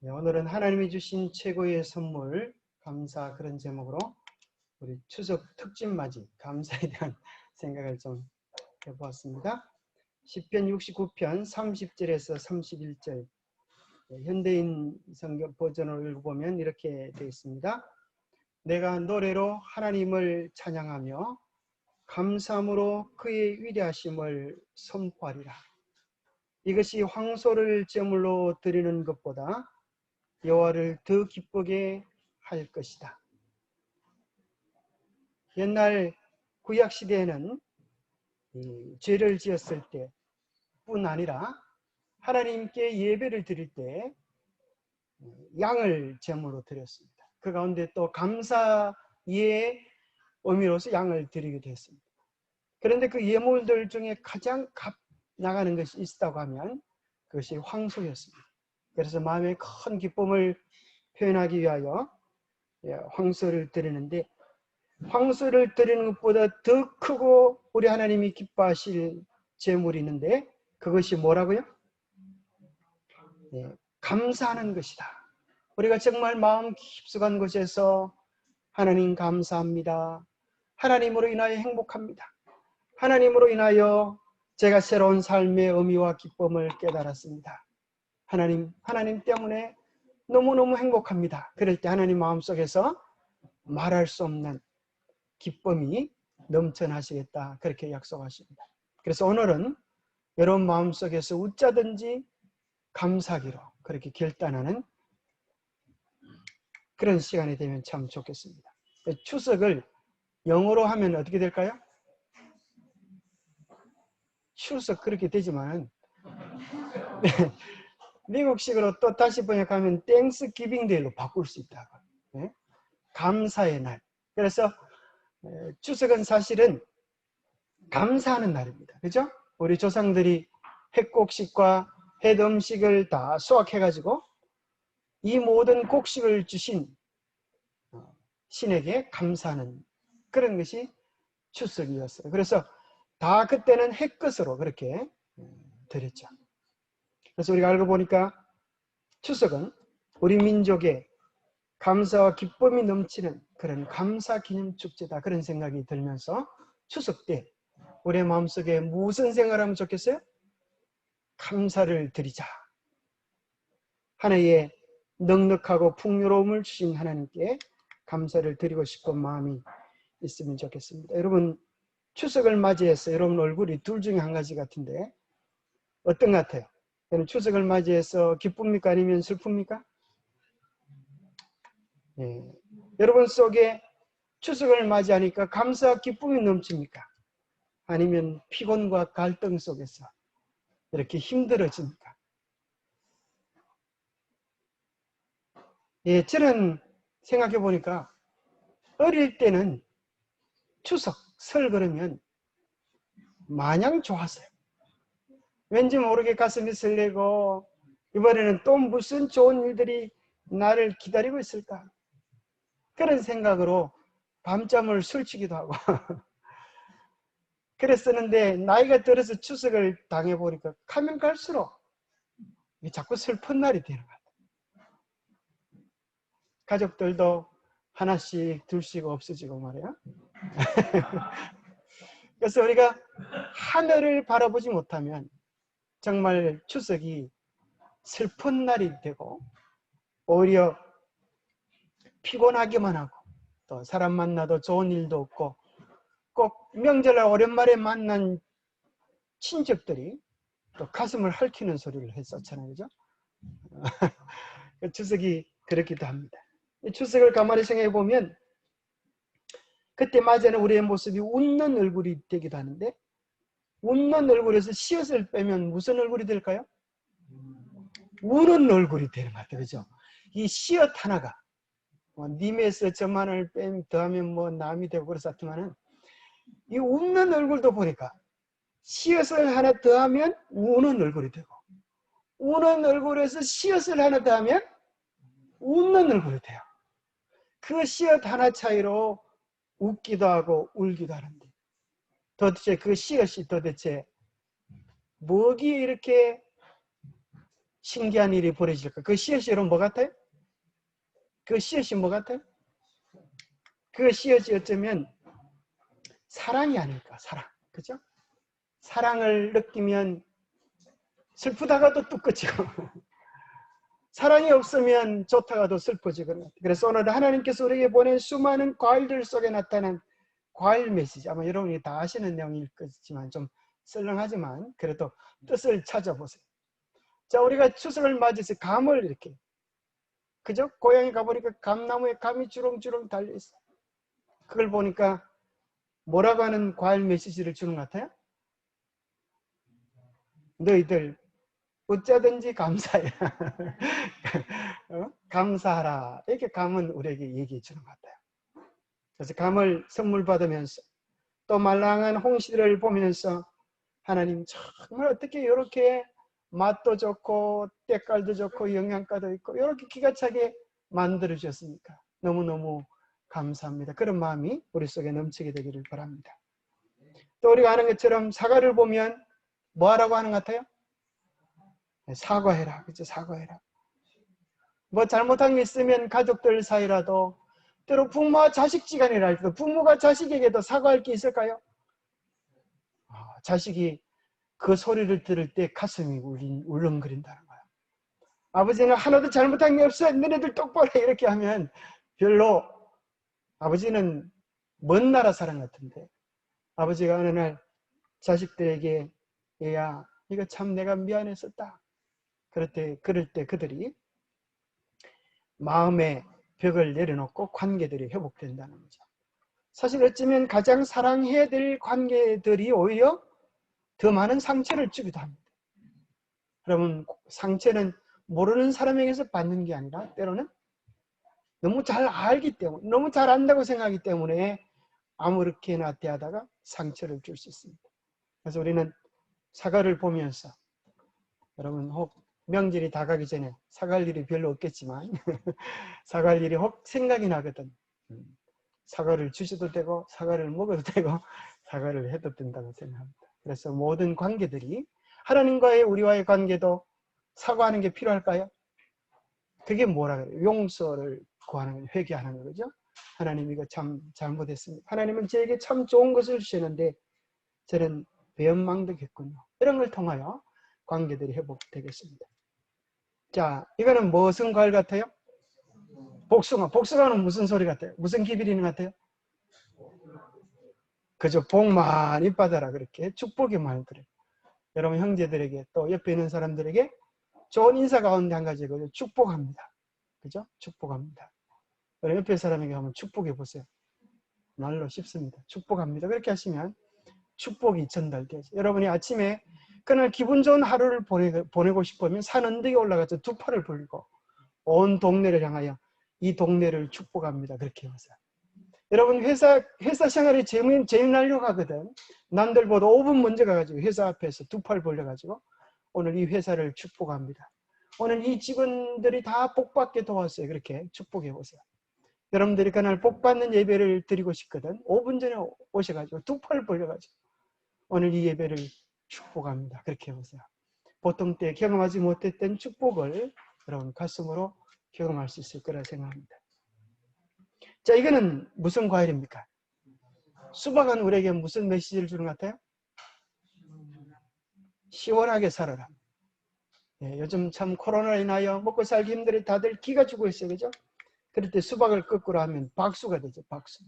네, 오늘은 하나님이 주신 최고의 선물 감사 그런 제목으로 우리 추석 특집맞이 감사에 대한 생각을 좀 해보았습니다. 시편 69편 30절에서 31절 현대인 성경 버전을 읽어보면 이렇게 되어 있습니다. 내가 노래로 하나님을 찬양하며 감사함으로 그의 위대하심을 선포하리라. 이것이 황소를 제물로 드리는 것보다 여호와를 더 기쁘게 할 것이다. 옛날 구약시대에는 죄를 지었을 때뿐 아니라 하나님께 예배를 드릴 때 양을 제물로 드렸습니다. 그 가운데 또 감사의 의미로서 양을 드리기도 했습니다. 그런데 그 예물들 중에 가장 값 나가는 것이 있다고 하면 그것이 황소였습니다. 그래서 마음의 큰 기쁨을 표현하기 위하여 황소를 드리는데, 황소를 드리는 것보다 더 크고 우리 하나님이 기뻐하실 제물이 있는데 그것이 뭐라고요? 감사하는 것이다. 우리가 정말 마음 깊숙한 곳에서 하나님 감사합니다. 하나님으로 인하여 행복합니다. 하나님으로 인하여 제가 새로운 삶의 의미와 기쁨을 깨달았습니다. 하나님 때문에 너무너무 행복합니다. 그럴 때 하나님 마음속에서 말할 수 없는 기쁨이 넘쳐나시겠다, 그렇게 약속하십니다. 그래서 오늘은 여러분 마음속에서 웃자든지 감사하기로 그렇게 결단하는 그런 시간이 되면 참 좋겠습니다. 추석을 영어로 하면 어떻게 될까요? 추석 그렇게 되지만 미국식으로 또 다시 번역하면 땡스기빙 데이로 바꿀 수 있다고. 감사의 날. 그래서 추석은 사실은 감사하는 날입니다. 그죠? 우리 조상들이 핵곡식과 햇음식을 다 수확해가지고 이 모든 곡식을 주신 신에게 감사하는 그런 것이 추석이었어요. 그래서 다 그때는 햇것으로 그렇게 드렸죠. 그래서 우리가 알고 보니까 추석은 우리 민족의 감사와 기쁨이 넘치는 그런 감사 기념 축제다, 그런 생각이 들면서 추석 때 우리의 마음속에 무슨 생각을 하면 좋겠어요? 감사를 드리자. 하나의 넉넉하고 풍요로움을 주신 하나님께 감사를 드리고 싶은 마음이 있으면 좋겠습니다. 여러분, 추석을 맞이해서 여러분 얼굴이 둘 중에 한 가지 같은데 어떤 것 같아요? 여러분 추석을 맞이해서 기쁩니까? 아니면 슬픕니까? 여러분 속에 추석을 맞이하니까 감사와 기쁨이 넘칩니까? 아니면 피곤과 갈등 속에서 이렇게 힘들어집니까? 저는 생각해 보니까 어릴 때는 추석, 설 그러면 마냥 좋았어요. 왠지 모르게 가슴이 설레고 이번에는 또 무슨 좋은 일들이 나를 기다리고 있을까? 그런 생각으로 밤잠을 설치기도 하고 그랬었는데 나이가 들어서 추석을 당해보니까 가면 갈수록 자꾸 슬픈 날이 되는 것 같아요. 가족들도 하나씩 둘씩 없어지고 말이야. 그래서 우리가 하늘을 바라보지 못하면 정말 추석이 슬픈 날이 되고 오히려 피곤하기만 하고 또 사람 만나도 좋은 일도 없고 꼭 명절날 오랜만에 만난 친척들이 또 가슴을 핥히는 소리를 했었잖아요. 그죠? 추석이 그렇기도 합니다. 추석을 가만히 생각해 보면 그때 맞이하는 우리의 모습이 웃는 얼굴이 되기도 하는데 웃는 얼굴에서 씨앗을 빼면 무슨 얼굴이 될까요? 우는 얼굴이 되는 것 같아요. 그죠? 이 씨앗 하나가 님에서 저만을 더하면 남이 되고 그렇지만은 이 웃는 얼굴도 보니까 씨앗을 하나 더하면 우는 얼굴이 되고 우는 얼굴에서 씨앗을 하나 더하면 웃는 얼굴이 돼요. 그 씨앗 하나 차이로 웃기도 하고 울기도 하는데 도대체 그 씨앗이 도대체 뭐기에 이렇게 신기한 일이 벌어질까? 그 씨앗이 여러분 뭐 같아요? 그 씨앗이 뭐 같아요? 그 씨앗이 어쩌면 사랑이 아닐까? 사랑. 그죠? 사랑을 느끼면 슬프다가도 뚝 꺼지고 사랑이 없으면 좋다가도 슬퍼지거든요. 그래서 오늘 하나님께서 우리에게 보낸 수많은 과일들 속에 나타난 과일 메시지, 아마 여러분이 다 아시는 내용일 거지만 좀 썰렁하지만 그래도 뜻을 찾아보세요. 자, 우리가 추석을 맞이해서 감을 이렇게, 그죠? 고향에 가보니까 감나무에 감이 주렁주렁 달려있어. 그걸 보니까 뭐라고 하는 과일 메시지를 주는 것 같아요? 너희들 어쩌든지 감사해라. 감사하라. 이렇게 감은 우리에게 얘기해 주는 것 같아요. 그래서 감을 선물 받으면서 또 말랑한 홍시를 보면서 하나님 정말 어떻게 이렇게 맛도 좋고 때깔도 좋고 영양가도 있고 이렇게 기가 차게 만들어 주셨습니까? 너무너무 감사합니다. 그런 마음이 우리 속에 넘치게 되기를 바랍니다. 또 우리가 아는 것처럼 사과를 보면 뭐 하라고 하는 것 같아요? 사과해라. 그렇죠? 사과해라. 뭐 잘못한 게 있으면 가족들 사이라도 때로 부모와 자식 지간이랄지도 부모가 자식에게도 사과할 게 있을까요? 자식이 그 소리를 들을 때 가슴이 울렁거린다는 거예요. 아버지는 하나도 잘못한 게 없어. 너네들 똑바로 해. 이렇게 하면 별로 아버지는 먼 나라 사람 같은데 아버지가 어느 날 자식들에게 얘야 이거 참 내가 미안했었다. 그럴 때 그들이 마음의 벽을 내려놓고 관계들이 회복된다는 거죠. 사실 어쩌면 가장 사랑해야 될 관계들이 오히려 더 많은 상처를 주기도 합니다. 여러분, 상처는 모르는 사람에게서 받는 게 아니라 때로는 너무 잘 알기 때문에, 너무 잘 안다고 생각하기 때문에 아무렇게나 대하다가 상처를 줄 수 있습니다. 그래서 우리는 사과를 보면서 여러분 혹 명절이 다가기 전에 사과할 일이 별로 없겠지만 사과할 일이 혹 생각이 나거든. 사과를 주셔도 되고 사과를 먹어도 되고 사과를 해도 된다고 생각합니다. 그래서 모든 관계들이 하나님과의 우리와의 관계도 사과하는 게 필요할까요? 그게 뭐라 그래요? 용서를 구하는, 회개하는 거죠. 하나님 이거 참 잘못했습니다. 하나님은 저에게 참 좋은 것을 주시는데 저는 배은망덕했군요. 이런 걸 통하여 관계들이 회복되겠습니다. 자, 이거는 무슨 과일 같아요? 복숭아. 복숭아는 무슨 소리 같아요? 무슨 기비리는 같아요? 그저 복 많이 받아라 그렇게 축복의 말 들어요. 여러분 형제들에게 또 옆에 있는 사람들에게 좋은 인사 가운데 한 가지 축복합니다. 그죠? 축복합니다. 옆에 사람에게 한번 축복해 보세요. 말로 쉽습니다. 축복합니다. 그렇게 하시면 축복이 전달되죠. 여러분이 아침에 그날 기분 좋은 하루를 보내고 싶으면 산 언덕에 올라가서 두 팔을 벌리고 온 동네를 향하여 이 동네를 축복합니다. 그렇게 해보세요. 여러분 회사 생활이 재미나려고 하거든. 남들보다 5분 먼저 가가지고 회사 앞에서 두 팔 벌려가지고 오늘 이 회사를 축복합니다. 오늘 이 직원들이 다 복받게 도왔어요. 그렇게 축복해 보세요. 여러분들이 그날 복받는 예배를 드리고 싶거든. 5분 전에 오셔가지고 두 팔 벌려가지고 오늘 이 예배를 축복합니다. 그렇게 해보세요. 보통 때 경험하지 못했던 축복을 여러분 가슴으로 경험할 수 있을 거라 생각합니다. 자, 이거는 무슨 과일입니까? 수박은 우리에게 무슨 메시지를 주는 것 같아요? 시원하게 살아라. 예, 요즘 참 코로나로 인하여 먹고 살기 힘들어 다들 기가 죽고 있어요. 그죠? 그럴 때 수박을 거꾸로 하면 박수가 되죠. 박수.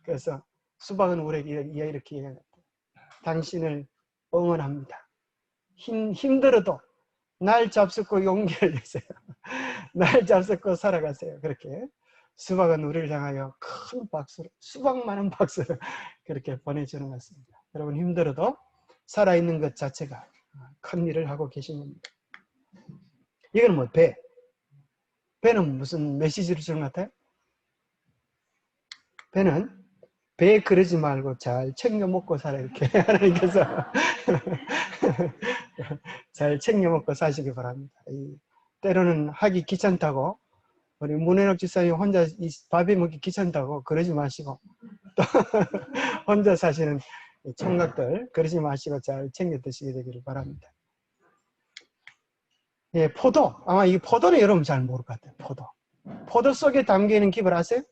그래서 수박은 우리에게 이렇게 얘기합니다. 당신을 응원합니다. 힘들어도 날 잡숫고 용기를 내세요. 날 잡숫고 살아가세요. 그렇게 수박은 우리를 향하여 큰 박수로, 수박만한 박수를 그렇게 보내주는 것 같습니다. 여러분 힘들어도 살아있는 것 자체가 큰 일을 하고 계신 겁니다. 이건 뭐 배. 배는 무슨 메시지를 주는 것 같아요? 배는 배 그러지 말고 잘 챙겨 먹고 살아 이렇게 하나님께서 잘 챙겨 먹고 사시기 바랍니다. 때로는 하기 귀찮다고 우리 문현옥 집사님 혼자 밥이 먹기 귀찮다고 그러지 마시고 또 혼자 사시는 총각들 그러지 마시고 잘 챙겨 드시게 되기를 바랍니다. 예, 포도. 아마 이 포도는 여러분 잘 모를 것 같아요. 포도. 포도 속에 담겨 있는 깁을 아세요?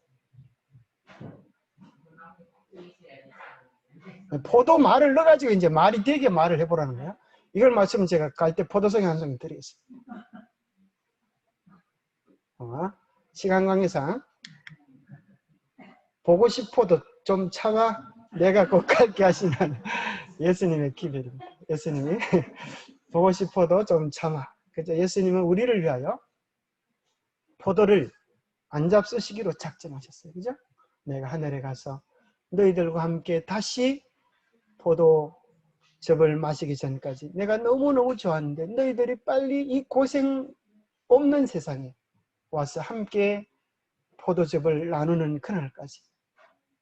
포도 말을 넣어가지고 이제 말이 되게 말을 해보라는 거야. 이걸 맞추면 제가 갈 때 포도송이 한 송 드리겠습니다. 시간 관계상 보고 싶어도 좀 참아 내가 꼭 갈게 하시는 예수님의 기별입니다. 예수님이 보고 싶어도 좀 참아. 그죠? 예수님은 우리를 위하여 포도를 안 잡수시기로 작정하셨어요. 그죠? 내가 하늘에 가서 너희들과 함께 다시 포도즙을 마시기 전까지 내가 너무너무 좋았는데 너희들이 빨리 이 고생 없는 세상에 와서 함께 포도즙을 나누는 그날까지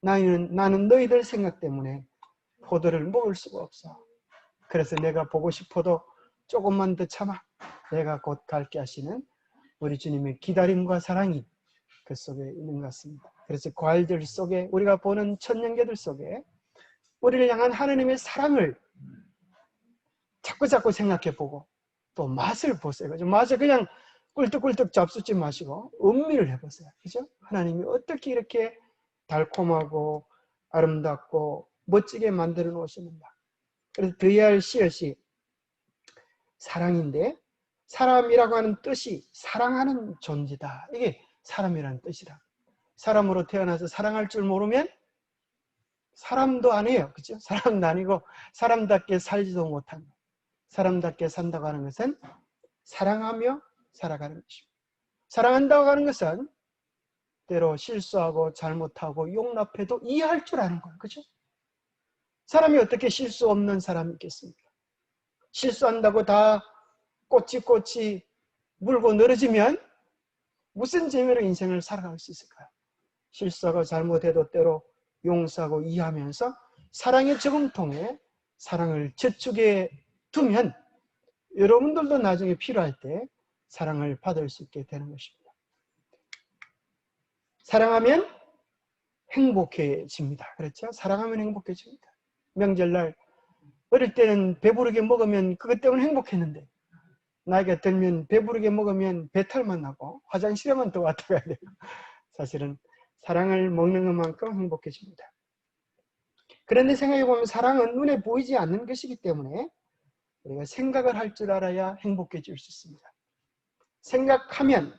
나는 너희들 생각 때문에 포도를 먹을 수가 없어. 그래서 내가 보고 싶어도 조금만 더 참아. 내가 곧 갈게 하시는 우리 주님의 기다림과 사랑이 그 속에 있는 것 같습니다. 그래서 과일들 속에 우리가 보는 천년계들 속에 우리를 향한 하나님의 사랑을 자꾸 생각해보고 또 맛을 보세요. 그죠? 맛을 그냥 꿀떡꿀떡 잡수지 마시고 음미를 해보세요. 그죠? 하나님이 어떻게 이렇게 달콤하고 아름답고 멋지게 만들어 놓으시는가. 그래서 드리할 씨앗이 사랑인데 사람이라고 하는 뜻이 사랑하는 존재다. 이게 사람이라는 뜻이다. 사람으로 태어나서 사랑할 줄 모르면 사람도 아니에요. 그죠? 사람도 아니고 사람답게 살지도 못한 것. 사람답게 산다고 하는 것은 사랑하며 살아가는 것입니다. 사랑한다고 하는 것은 때로 실수하고 잘못하고 용납해도 이해할 줄 아는 거예요. 그죠? 사람이 어떻게 실수 없는 사람이 있겠습니까? 실수한다고 다 꼬치꼬치 물고 늘어지면 무슨 재미로 인생을 살아갈 수 있을까요? 실수하고 잘못해도 때로 용서하고 이해하면서 사랑의 저금통에 사랑을 저축해 두면 여러분들도 나중에 필요할 때 사랑을 받을 수 있게 되는 것입니다. 사랑하면 행복해집니다. 그렇죠? 사랑하면 행복해집니다. 명절날 어릴 때는 배부르게 먹으면 그것 때문에 행복했는데 나이가 들면 배부르게 먹으면 배탈만 나고 화장실에만 더 왔다 가야 돼요. 사실은 사랑을 먹는 것만큼 행복해집니다. 그런데 생각해보면 사랑은 눈에 보이지 않는 것이기 때문에 우리가 생각을 할 줄 알아야 행복해질 수 있습니다. 생각하면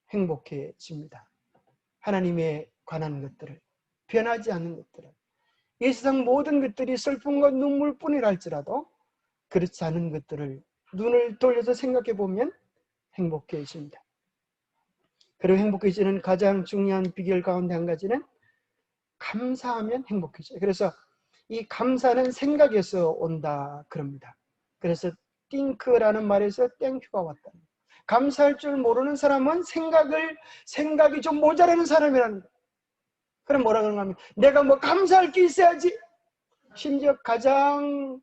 행복해집니다. 하나님에 관한 것들을, 변하지 않는 것들을, 이 세상 모든 것들이 슬픔과 눈물뿐이라 할지라도 그렇지 않은 것들을 눈을 돌려서 생각해 보면 행복해집니다. 그리고 행복해지는 가장 중요한 비결 가운데 한 가지는 감사하면 행복해져요. 그래서 이 감사는 생각에서 온다 그럽니다. 그래서 think라는 말에서 땡큐가 왔다. 감사할 줄 모르는 사람은 생각이 좀 모자라는 사람이라는 거예요. 그럼 뭐라 그런가 하면 내가 뭐 감사할 게 있어야지. 심지어 가장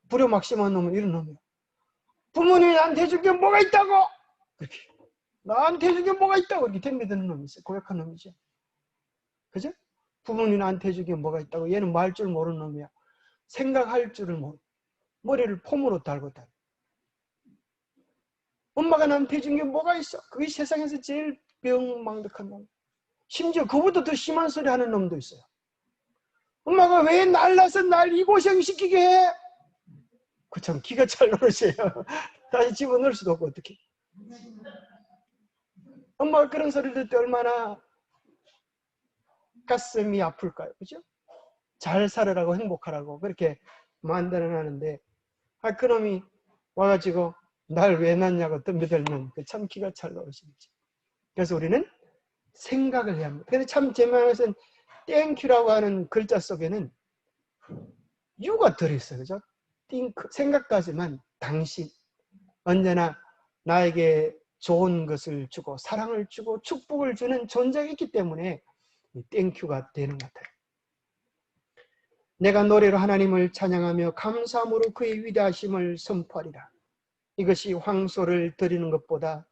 불효막심한 놈은 이런 놈이에요. 부모님이 나한테 해준 게 뭐가 있다고? 그렇게 나한테 해준 게 뭐가 있다고 이렇게 덤비드는 놈이 있어요. 고약한 놈이죠. 그죠? 부모님이 나한테 해준 게 뭐가 있다고. 얘는 말 줄 모르는 놈이야. 생각할 줄을 모르고 머리를 폼으로 달고 다녀. 엄마가 나한테 해준 게 뭐가 있어? 그게 세상에서 제일 병망덕한 놈. 심지어 그보다 더 심한 소리 하는 놈도 있어요. 엄마가 왜 날 낳아서 날 이 고생시키게 해? 그 참 기가 찰 노릇이에요. 다시 집어넣을 수도 없고 어떻게. 엄마가 그런 소리를 듣을 때 얼마나 가슴이 아플까요? 그죠? 잘 살으라고 행복하라고 그렇게 만들어놨는데 그놈이 와가지고 날 왜 낳냐고 덤벼들면 참 기가 찰 노릇이죠. 그래서 우리는 생각을 해야 합니다. 근데 참 제 마음에서는 땡큐라고 하는 글자 속에는 유가 들어있어요. 그죠? 생각까지만 당신 언제나 나에게 좋은 것을 주고 사랑을 주고 축복을 주는 존재가 있기 때문에 땡큐가 되는 것 같아요. 내가 노래로 하나님을 찬양하며 감사함으로 그의 위대하심을 선포하리라. 이것이 황소를 드리는 것보다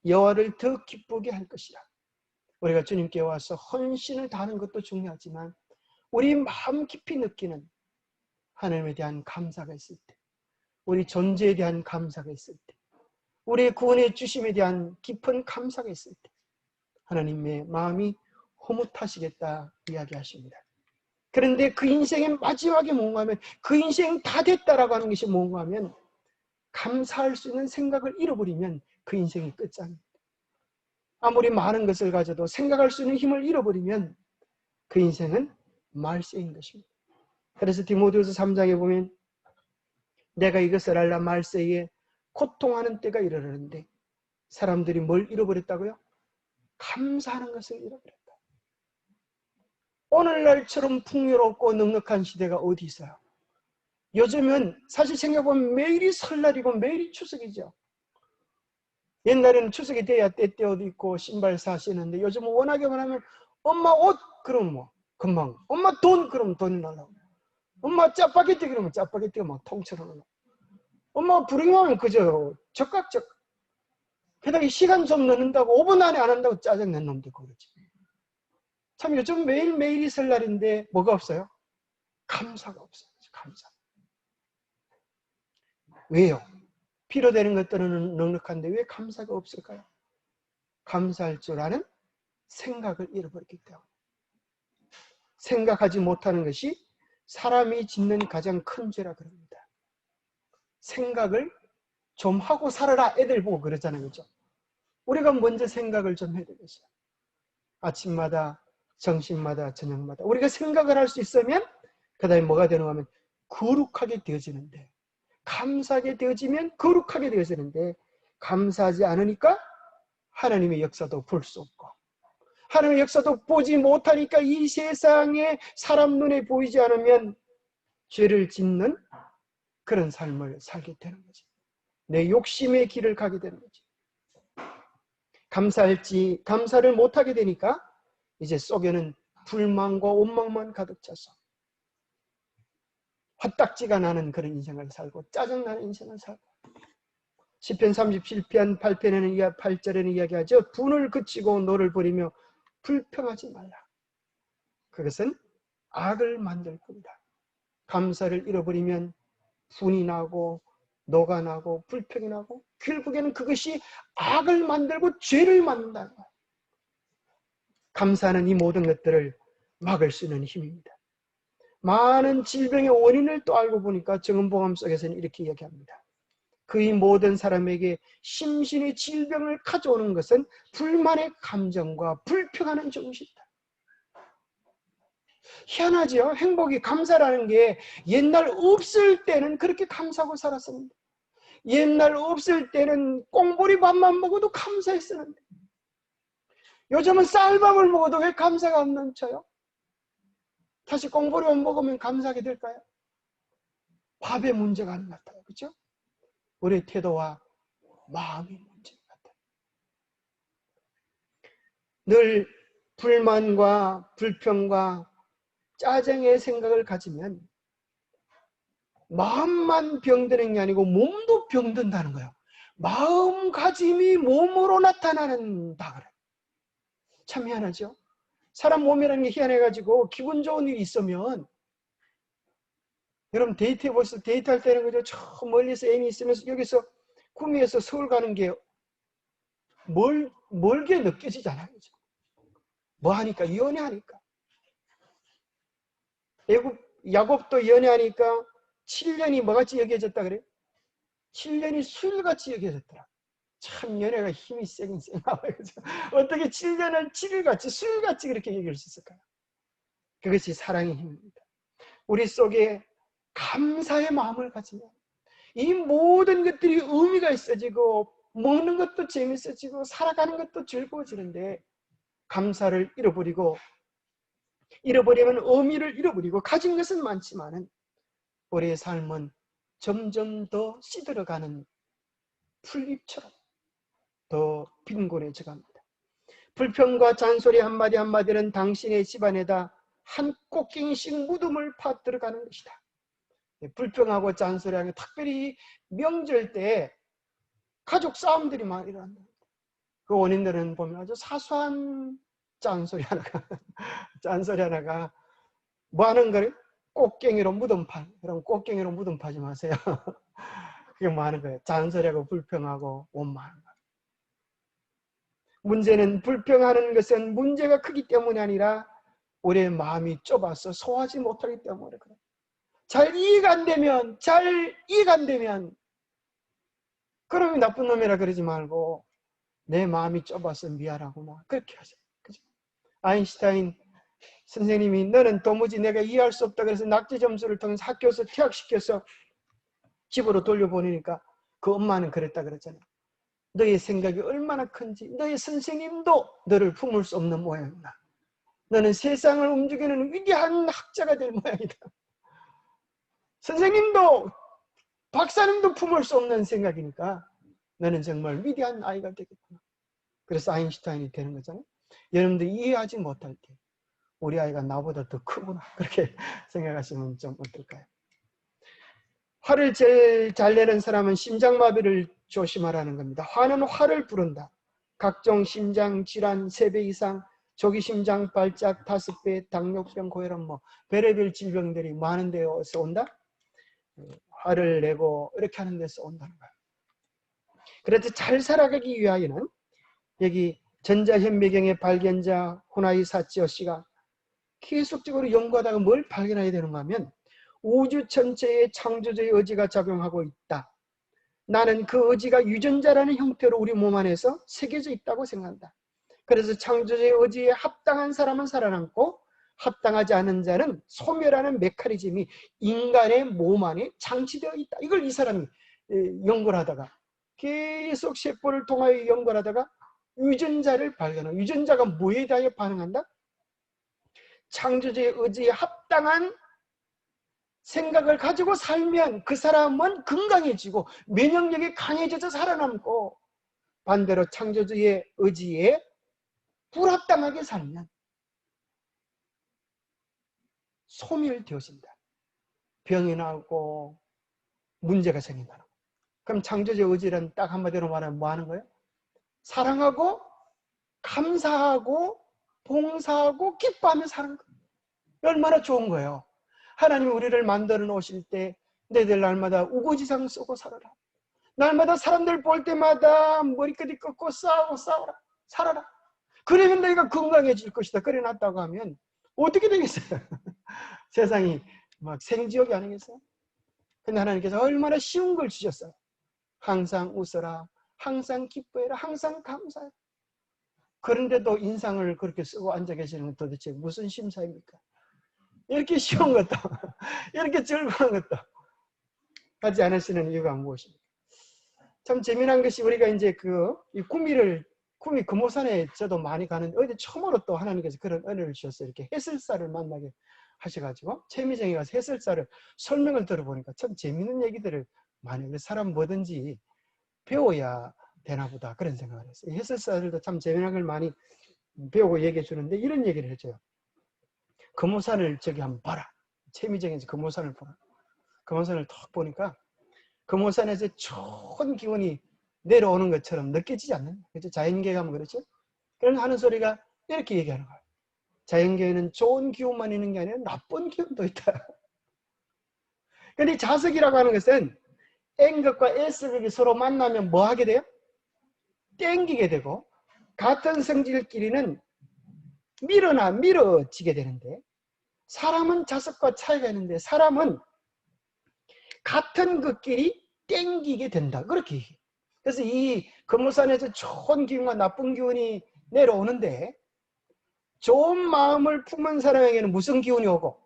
여호와를 더 기쁘게 할 것이라. 우리가 주님께 와서 헌신을 다하는 것도 중요하지만 우리 마음 깊이 느끼는 하나님에 대한 감사가 있을 때, 우리 존재에 대한 감사가 있을 때, 우리의 구원의 주심에 대한 깊은 감사가 있을 때 하나님의 마음이 허뭇하시겠다 이야기하십니다. 그런데 그 인생의 마지막에 뭔가 하면, 그 인생 다 됐다라고 하는 것이 뭔가 하면, 감사할 수 있는 생각을 잃어버리면 그 인생이 끝장입니다. 아무리 많은 것을 가져도 생각할 수 있는 힘을 잃어버리면 그 인생은 말세인 것입니다. 그래서 디모데후서 3장에 보면 내가 이것을 알라 말세에 고통하는 때가 이르르는데 사람들이 뭘 잃어버렸다고요? 감사하는 것을 잃어버렸다. 오늘날처럼 풍요롭고 넉넉한 시대가 어디 있어요? 요즘은 사실 생각해보면 매일이 설날이고 매일이 추석이죠. 옛날에는 추석이 돼야 떼떼 옷 입고 신발 사시는데 요즘은 워낙에 말하면 엄마 옷 그러면 뭐 금방, 엄마 돈 그러면 돈이 날라오고, 엄마 짜파게티 그러면 짜파게티가 막 통째로 날라오고, 엄마 불행하면 그저 적각적. 게다가 시간 좀 넣는다고 5분 안에 안 한다고 짜증낸 놈도 있고 그렇지. 참 요즘 매일매일이 설날인데 뭐가 없어요? 감사가 없어요. 감사. 왜요? 필요되는 것들은 넉넉한데 왜 감사가 없을까요? 감사할 줄 아는 생각을 잃어버렸기 때문에. 생각하지 못하는 것이 사람이 짓는 가장 큰 죄라 그럽니다. 생각을 좀 하고 살아라 애들 보고 그러잖아요. 그죠? 우리가 먼저 생각을 좀 해야 되겠어요. 아침마다, 점심마다, 저녁마다 우리가 생각을 할 수 있으면 그 다음에 뭐가 되는가 하면 거룩하게 되어지는데, 감사하게 되어지면 거룩하게 되어지는데, 감사하지 않으니까 하나님의 역사도 볼 수 없고, 하나님의 역사도 보지 못하니까 이 세상에 사람 눈에 보이지 않으면 죄를 짓는 그런 삶을 살게 되는 거지. 내 욕심의 길을 가게 되는 거지. 감사를 못하게 되니까 이제 속에는 불만과 원망만 가득 차서 화딱지가 나는 그런 인생을 살고 짜증나는 인생을 살고, 시편 37편 8절에는 이야기하죠. 분을 그치고 너를 버리며 불평하지 말라. 그것은 악을 만들 겁니다. 감사를 잃어버리면 분이 나고 노가 나고 불평이 나고 결국에는 그것이 악을 만들고 죄를 만든다는 거예요. 감사는 이 모든 것들을 막을 수 있는 힘입니다. 많은 질병의 원인을 또 알고 보니까 정은복음 속에서는 이렇게 이야기합니다. 그의 모든 사람에게 심신의 질병을 가져오는 것은 불만의 감정과 불평하는 정신이다. 희한하죠? 행복이, 감사라는 게 옛날 없을 때는 그렇게 감사하고 살았습니다. 옛날 없을 때는 꽁보리 밥만 먹어도 감사했었는데 요즘은 쌀밥을 먹어도 왜 감사가 안 넘쳐요? 다시 꽁보리만 먹으면 감사하게 될까요? 밥의 문제가 아닌 것 같아요. 그렇죠? 우리의 태도와 마음의 문제 같아요. 늘 불만과 불평과 짜증의 생각을 가지면 마음만 병드는 게 아니고 몸도 병든다는 거예요. 마음가짐이 몸으로 나타나는다 그래요. 참 희한하죠? 사람 몸이라는 게 희한해가지고 기분 좋은 일이 있으면, 여러분 데이트해보세요. 데이트할 때는 그죠? 저 멀리서 애인이 있으면서 여기서 구미에서 서울 가는 게 멀게 느껴지잖아요. 그죠? 뭐 하니까? 연애하니까. 야곱도 연애하니까 7년이 뭐같이 여겨졌다 그래요? 7년이 수일같이 여겨졌더라. 참 연애가 힘이 세긴 세나 봐요. 그죠? 어떻게 7년을 7일같이 수일같이 그렇게 여길 수 있을까요? 그것이 사랑의 힘입니다. 우리 속에 감사의 마음을 가지면 이 모든 것들이 의미가 있어지고 먹는 것도 재밌어지고 살아가는 것도 즐거워지는데, 감사를 잃어버리면 의미를 잃어버리고 가진 것은 많지만은 우리의 삶은 점점 더 시들어가는 풀잎처럼 더 빈곤해져갑니다. 불평과 잔소리 한마디 한마디는 당신의 집안에다 한 꽃갱이씩 무덤을 파들어가는 것이다. 불평하고 잔소리하는, 특별히 명절 때 가족 싸움들이 많이 일어난다. 그 원인들은 보면 아주 사소한 짠소리 하나가 뭐 하는 거를 꽃갱이로 무덤 파. 그럼 꽃갱이로 무덤 파지 마세요. 그게 뭐 하는 거예요? 잔소리하고 불평하고 원망하는 거예요. 문제는 불평하는 것은 문제가 크기 때문이 아니라 우리의 마음이 좁아서 소화하지 못하기 때문에 그래요. 잘 이해가 안 되면 그러면 나쁜 놈이라 그러지 말고 내 마음이 좁아서 미안하구나 그렇게 하세요. 그죠? 아인슈타인 선생님이 너는 도무지 내가 이해할 수 없다 그래서 낙제 점수를 통해서 학교에서 퇴학시켜서 집으로 돌려보내니까 그 엄마는 그랬다 그랬잖아요. 너의 생각이 얼마나 큰지 너의 선생님도 너를 품을 수 없는 모양이다. 너는 세상을 움직이는 위대한 학자가 될 모양이다. 선생님도 박사님도 품을 수 없는 생각이니까 너는 정말 위대한 아이가 되겠구나. 그래서 아인슈타인이 되는 거잖아요. 여러분들 이해하지 못할 때 우리 아이가 나보다 더 크구나 그렇게 생각하시면 좀 어떨까요? 화를 제일 잘 내는 사람은 심장마비를 조심하라는 겁니다. 화는 화를 부른다. 각종 심장 질환 3배 이상, 조기 심장 발작 5배, 당뇨병, 고혈압 별의별 질병들이 많은 데서 온다. 화를 내고 이렇게 하는 데서 온다는 거예요. 그래서 잘 살아가기 위하여는 여기 전자현미경의 발견자 호나이 사치오 씨가 계속적으로 연구하다가 뭘 발견해야 되는가 하면 우주 전체에 창조주의 의지가 작용하고 있다. 나는 그 의지가 유전자라는 형태로 우리 몸 안에서 새겨져 있다고 생각한다. 그래서 창조주의 의지에 합당한 사람은 살아남고 합당하지 않은 자는 소멸하는 메커니즘이 인간의 몸 안에 장치되어 있다. 이걸 이 사람이 연구를 하다가 계속 세포를 통하여 연구를 하다가 유전자를 발견하고 유전자가 뭐에 대하여 반응한다? 창조주의 의지에 합당한 생각을 가지고 살면 그 사람은 건강해지고 면역력이 강해져서 살아남고 반대로 창조주의 의지에 불합당하게 살면 소멸되어진다. 병이 나고 문제가 생긴다. 그럼 창조주의 의지는 딱 한마디로 말하면 뭐 하는 거예요? 사랑하고 감사하고 봉사하고 기뻐하며 사는 거예요. 얼마나 좋은 거예요. 하나님이 우리를 만들어 놓으실 때 너희들 날마다 우거지상 쓰고 살아라. 날마다 사람들 볼 때마다 머리끄디 꺾고 싸워라. 살아라. 그러면 너희가 건강해질 것이다. 그래 놨다고 하면 어떻게 되겠어요? 세상이 막 생지옥이 아니겠어요? 근데 하나님께서 얼마나 쉬운 걸 주셨어요. 항상 웃어라. 항상 기뻐해라. 항상 감사해라. 그런데도 인상을 그렇게 쓰고 앉아 계시는 건 도대체 무슨 심사입니까? 이렇게 쉬운 것도 이렇게 즐거운 것도 하지 않으시는 이유가 무엇입니까? 참 재미난 것이 우리가 이제 이 구미 금오산에 저도 많이 가는데 어제 처음으로 또 하나님께서 그런 은혜를 주셨어요. 이렇게 해설사를 만나게 하셔가지고 채미정에 가서 해설사를 설명을 들어보니까 참 재미있는 얘기들을 많이 해요. 사람 뭐든지 배워야 되나 보다 그런 생각을 했어요. 해설사들도 참 재미난 걸 많이 배우고 얘기해 주는데 이런 얘기를 해줘요. 금오산을 저기 한번 봐라. 채미정에서 금오산을 보라. 금오산을 탁 보니까 금오산에서 좋은 기운이 내려오는 것처럼 느껴지지 않는 그렇죠? 자연계에 가면 그렇죠? 그런 하는 소리가 이렇게 얘기하는 거예요. 자연계에는 좋은 기운만 있는 게 아니라 나쁜 기운도 있다. 근데 자석이라고 하는 것은 N극과 S극이 서로 만나면 뭐 하게 돼요? 땡기게 되고 같은 성질끼리는 밀어지게 되는데 사람은 자석과 차이가 있는데 사람은 같은 극끼리 땡기게 된다. 그렇게 얘기해요. 그래서 이 금오산에서 좋은 기운과 나쁜 기운이 내려오는데 좋은 마음을 품은 사람에게는 무슨 기운이 오고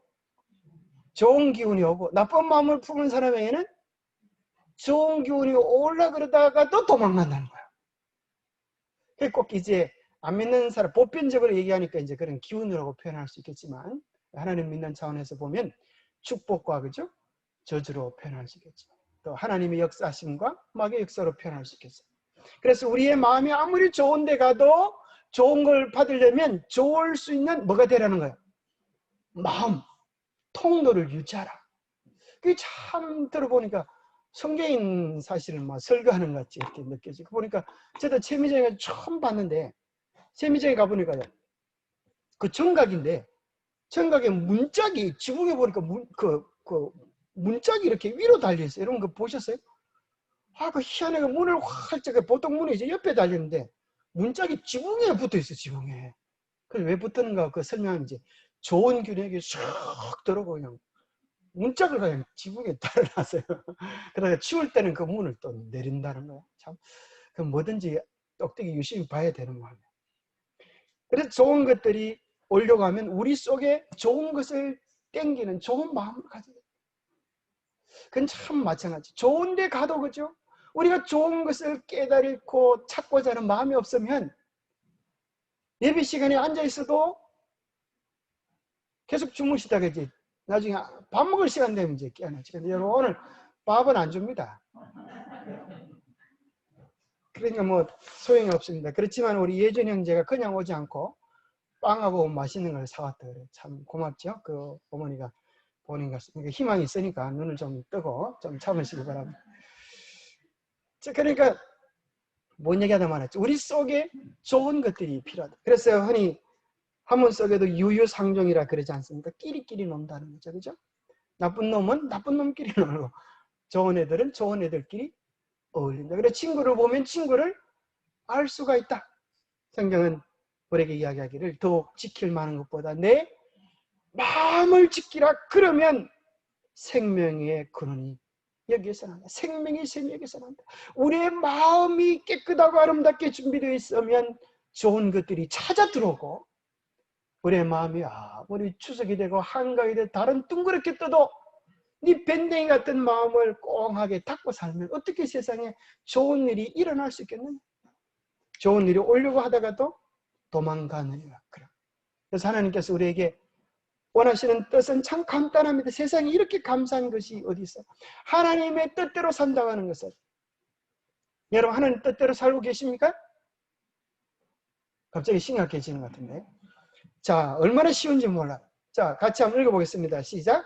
좋은 기운이 오고 나쁜 마음을 품은 사람에게는 좋은 기운이 오려 그러다가도 도망간다는 거야. 꼭 이제 안 믿는 사람 보편적으로 얘기하니까 이제 그런 기운이라고 표현할 수 있겠지만 하나님 믿는 차원에서 보면 축복과 그죠? 저주로 표현할 수 있겠죠. 또 하나님의 역사심과 마귀의 역사로 표현할 수 있겠어요. 그래서 우리의 마음이 아무리 좋은 데 가도 좋은 걸 받으려면 좋을 수 있는 뭐가 되라는 거예요? 마음, 통로를 유지하라. 그게 참 들어보니까 성경인 사실을 막 설교하는 것 같이 이렇게 느껴지고 보니까 저도 채미정에 처음 봤는데 채미정에 가보니까 그 청각인데 청각에 문짝이 지붕에 보니까 문짝이 이렇게 위로 달려있어요. 여러분 그거 보셨어요? 그 희한해. 그 문을 활짝, 보통 문이 이제 옆에 달렸는데 문짝이 지붕에 붙어 있어, 지붕에. 그래서 왜 붙었는가 그 설명은 이제 좋은 균형이 쑥 들어오고 그냥 문짝을 그냥 지붕에 달아놨어요. 그러다가 치울 때는 그 문을 또 내린다는 거야. 참, 그 뭐든지 똑똑히 유심히 봐야 되는 거예요. 그래서 좋은 것들이 오려고 하면 우리 속에 좋은 것을 땡기는 좋은 마음을 가져야 돼요. 그건 참 마찬가지. 좋은 데 가도 그죠? 우리가 좋은 것을 깨달고 찾고자 하는 마음이 없으면 예배 시간에 앉아 있어도 계속 주무시다가 이제 나중에 밥 먹을 시간 되면 이제 깨어나지. 근데 여러분 오늘 밥은 안 줍니다. 그러니까 뭐 소용이 없습니다. 그렇지만 우리 예준 형제가 그냥 오지 않고 빵하고 맛있는 걸 사왔다 그래. 참 고맙죠. 그 어머니가 보니까 희망이 있으니까 눈을 좀 뜨고 좀 참으시기 바랍니다. 그러니까 뭔 얘기하다 말았죠. 우리 속에 좋은 것들이 필요하다. 그래서 흔히 한문 속에도 유유상종이라 그러지 않습니까? 끼리끼리 논다는 거죠. 그죠? 나쁜 놈은 나쁜 놈끼리 놀고 좋은 애들은 좋은 애들끼리 어울린다. 그래서 친구를 보면 친구를 알 수가 있다. 성경은 우리에게 이야기하기를 더욱 지킬 만한 것보다 내 마음을 지키라. 그러면 생명의 근원이 여기에서 난다. 생명의 샘이 여기서 난다. 우리의 마음이 깨끗하고 아름답게 준비되어 있으면 좋은 것들이 찾아 들어오고 우리의 마음이 아무리 추석이 되고 한가위 되고 다른 둥그렇게 떠도 네 밴댕이 같은 마음을 꽁하게 닫고 살면 어떻게 세상에 좋은 일이 일어날 수 있겠느냐. 좋은 일이 오려고 하다가도 도망가느니라. 그래서 하나님께서 우리에게 원하시는 뜻은 참 간단합니다. 세상에 이렇게 감사한 것이 어디 있어? 하나님의 뜻대로 산다고 하는 것은, 여러분 하나님 뜻대로 살고 계십니까? 갑자기 심각해지는 것 같은데. 자, 얼마나 쉬운지 몰라. 자, 같이 한번 읽어보겠습니다. 시작.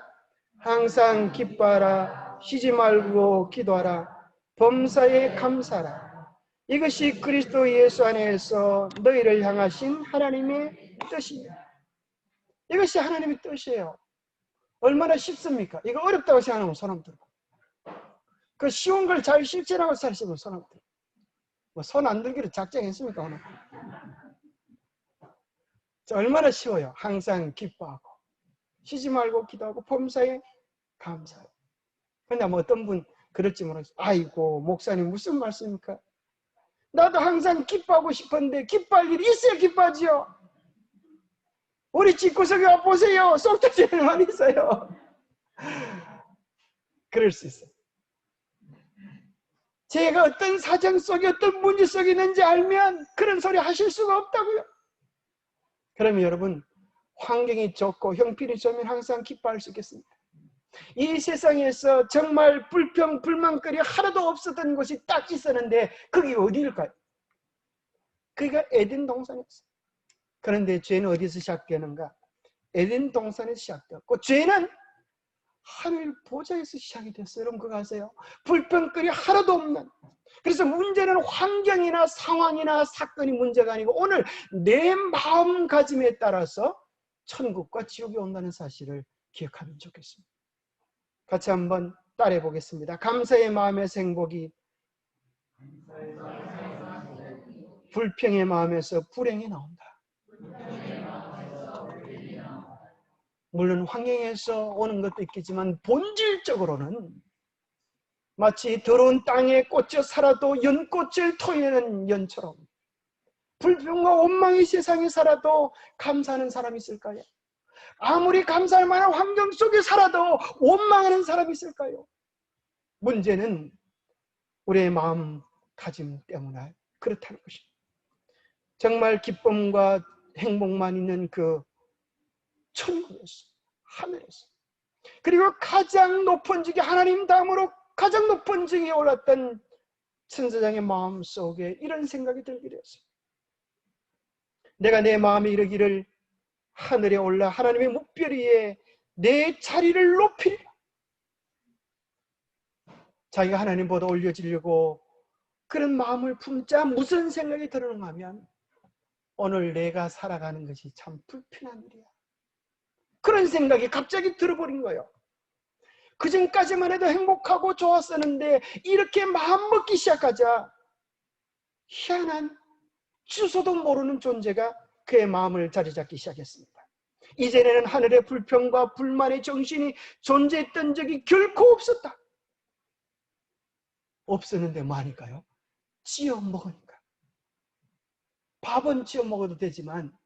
항상 기뻐하라. 쉬지 말고 기도하라. 범사에 감사하라. 이것이 그리스도 예수 안에서 너희를 향하신 하나님의 뜻입니다. 이것이 하나님의 뜻이에요. 얼마나 쉽습니까? 이거 어렵다고 생각하면 손 한번 들고. 그 쉬운 걸 잘 실천하고 사시면 손 한번 들고. 뭐 손 안 들기로 작정했습니까 오늘? 자, 얼마나 쉬워요. 항상 기뻐하고 쉬지 말고 기도하고 범사에 감사해요. 근데 뭐 어떤 분 그럴지 모르겠어요. 아이고 목사님 무슨 말씀입니까? 나도 항상 기뻐하고 싶은데 기뻐할 일이 있어야 기뻐하지요. 우리 집구석에 와보세요. 속 터지는 일만 있어요. 그럴 수 있어요. 제가 어떤 사정 속에 어떤 문제 속에 있는지 알면 그런 소리 하실 수가 없다고요. 그러면 여러분 환경이 좋고 형편이 좋으면 항상 기뻐할 수 있겠습니다. 이 세상에서 정말 불평 불만거리 하나도 없었던 곳이 딱 있었는데 그게 어디일까요? 그게 에덴 동산이었어요. 그런데 죄는 어디서 시작되는가? 에덴 동산에서 시작되었고 죄는 하늘 보좌에서 시작이 됐어요. 여러분 그거 아세요? 불평거리 하나도 없는. 그래서 문제는 환경이나 상황이나 사건이 문제가 아니고 오늘 내 마음가짐에 따라서 천국과 지옥이 온다는 사실을 기억하면 좋겠습니다. 같이 한번 따라해 보겠습니다. 감사의 마음에서 행복이, 불평의 마음에서 불행이 나온다. 물론 환경에서 오는 것도 있겠지만 본질적으로는 마치 더러운 땅에 꽂혀 살아도 연꽃을 토해내는 연처럼 불평과 원망의 세상에 살아도 감사하는 사람이 있을까요? 아무리 감사할 만한 환경 속에 살아도 원망하는 사람이 있을까요? 문제는 우리의 마음가짐 때문에 그렇다는 것입니다. 정말 기쁨과 행복만 있는 그 천국에서, 하늘에서, 그리고 가장 높은 지기 하나님 다음으로 가장 높은 지기에 올랐던 천사장의 마음속에 이런 생각이 들게 되었습니다. 내가 내 마음에 이르기를 하늘에 올라 하나님의 목별 위에 내 자리를 높이리라. 자기가 하나님보다 올려지려고 그런 마음을 품자 무슨 생각이 들었는가 하면 오늘 내가 살아가는 것이 참 불편한 일이야. 그런 생각이 갑자기 들어버린 거예요. 그전까지만 해도 행복하고 좋았었는데 이렇게 마음먹기 시작하자 희한한 주소도 모르는 존재가 그의 마음을 자리잡기 시작했습니다. 이전에는 하늘의 불평과 불만의 정신이 존재했던 적이 결코 없었다. 없었는데 뭐 하니까요? 찌어 먹으니까. 밥은 찌어 먹어도 되지만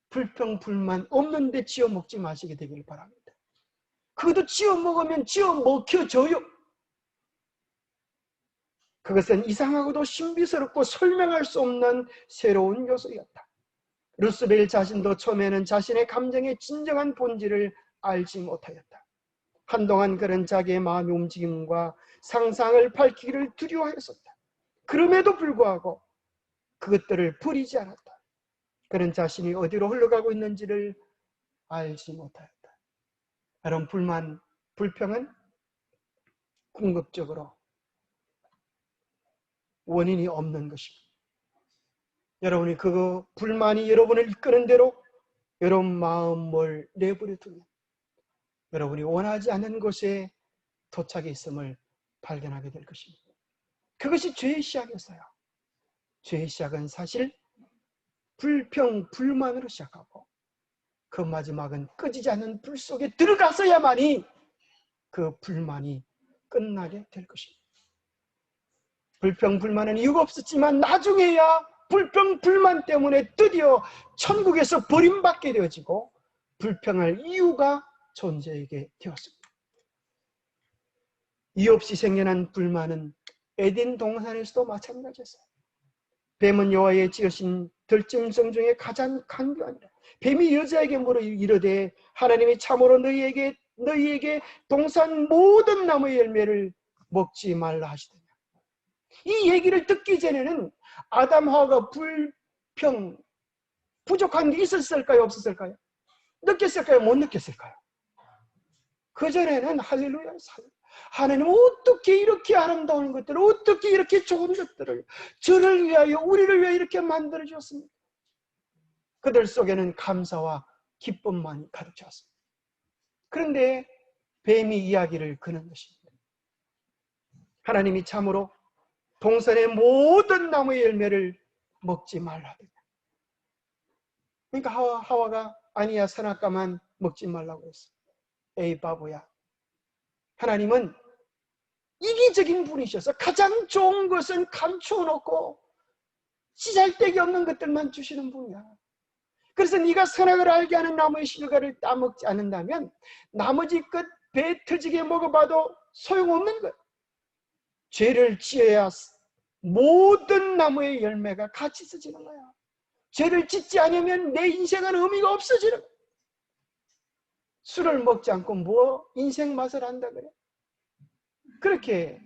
불평, 불만 없는데 찌어 먹지 마시게 되길 바랍니다. 그것도 찌어 먹으면 찌어 먹혀져요. 그것은 이상하고도 신비스럽고 설명할 수 없는 새로운 요소였다. 루스벨 자신도 처음에는 자신의 감정의 진정한 본질을 알지 못하였다. 한동안 그는 자기의 마음의 움직임과 상상을 밝히기를 두려워했었다. 그럼에도 불구하고 그것들을 버리지 않았다. 그는 자신이 어디로 흘러가고 있는지를 알지 못하였다. 여러분, 불만, 불평은 궁극적으로 원인이 없는 것입니다. 여러분이 그 불만이 여러분을 이끄는 대로 여러분 마음을 내버려 두면 여러분이 원하지 않는 곳에 도착해 있음을 발견하게 될 것입니다. 그것이 죄의 시작이었어요. 죄의 시작은 사실 불평, 불만으로 시작하고 그 마지막은 꺼지지 않는 불 속에 들어가서야만이 그 불만이 끝나게 될 것입니다. 불평, 불만은 이유가 없었지만 나중에야 불평, 불만 때문에 드디어 천국에서 버림받게 되어지고 불평할 이유가 존재하게 되었습니다. 이유 없이 생겨난 불만은 에덴 동산에서도 마찬가지였어요. 뱀은 여호와의 지으신 들짐승 중에 가장 강교하니라. 뱀이 여자에게 물어 이르되 하나님이 참으로 너희에게 동산 모든 나무의 열매를 먹지 말라 하시더냐. 이 얘기를 듣기 전에는 아담 하와가 불평, 부족한 게 있었을까요? 없었을까요? 느꼈을까요? 못 느꼈을까요? 그전에는 할렐루야, 하나님 어떻게 이렇게 아름다운 것들을, 어떻게 이렇게 좋은 것들을 저를 위하여, 우리를 위하여 이렇게 만들어 주었습니까? 그들 속에는 감사와 기쁨만이 가득 찼습니다. 그런데 뱀이 이야기를 거는 것입니다. 하나님이 참으로 동산의 모든 나무의 열매를 먹지 말라더냐. 그러니까 하와가 아니야, 선악과만 먹지 말라고 했어. 에이 바보야. 하나님은 이기적인 분이셔서 가장 좋은 것은 감추어 놓고 씨잘데기 없는 것들만 주시는 분이야. 그래서 네가 선악을 알게 하는 나무의 실과를 따먹지 않는다면 나머지 것 배 터지게 먹어봐도 소용없는 거야. 죄를 지어야 모든 나무의 열매가 같이 있어지는 거야. 죄를 짓지 않으면 내 인생은 의미가 없어지는 거야. 술을 먹지 않고 뭐 인생 맛을 한다 그래? 그렇게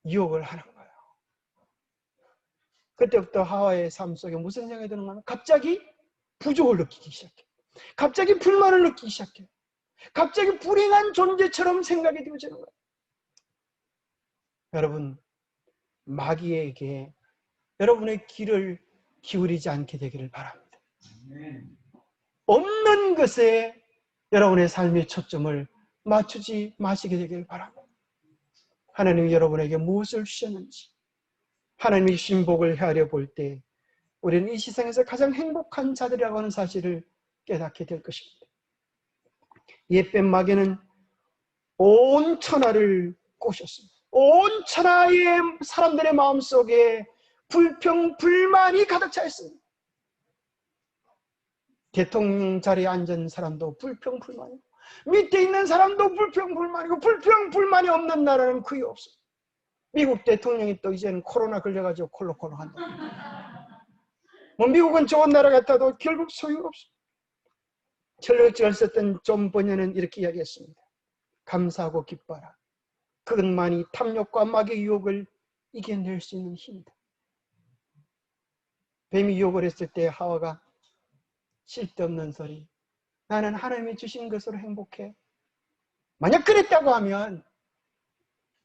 유혹을 하는 거예요. 그때부터 하와의 삶 속에 무슨 생각이 드는가 하면 갑자기 부족을 느끼기 시작해. 갑자기 불만을 느끼기 시작해. 갑자기 불행한 존재처럼 생각이 되어지는 거예요. 여러분, 마귀에게 여러분의 귀를 기울이지 않게 되기를 바랍니다. 없는 것에 여러분의 삶의 초점을 맞추지 마시게 되기를 바랍니다. 하나님이 여러분에게 무엇을 주셨는지, 하나님의 신복을 헤아려 볼 때 우리는 이 세상에서 가장 행복한 자들이라고 하는 사실을 깨닫게 될 것입니다. 옛뱀 마귀는 온 천하를 꼬셨습니다. 온 천하의 사람들의 마음속에 불평, 불만이 가득 차 있습니다. 대통령 자리에 앉은 사람도 불평, 불만이고 밑에 있는 사람도 불평, 불만이고 불평, 불만이 없는 나라는 거의 없어요. 미국 대통령이 또 이제는 코로나 걸려가지고 콜록콜록 한다. 뭐 미국은 좋은 나라 같아도 결국 소용없어요. 철력지를 썼던 존 버년은 이렇게 이야기했습니다. 감사하고 기뻐라. 그것만이 탐욕과 마귀의 유혹을 이겨낼 수 있는 힘이다. 뱀이 유혹을 했을 때 하와가 쓸데없는 소리, 나는 하나님이 주신 것으로 행복해. 만약 그랬다고 하면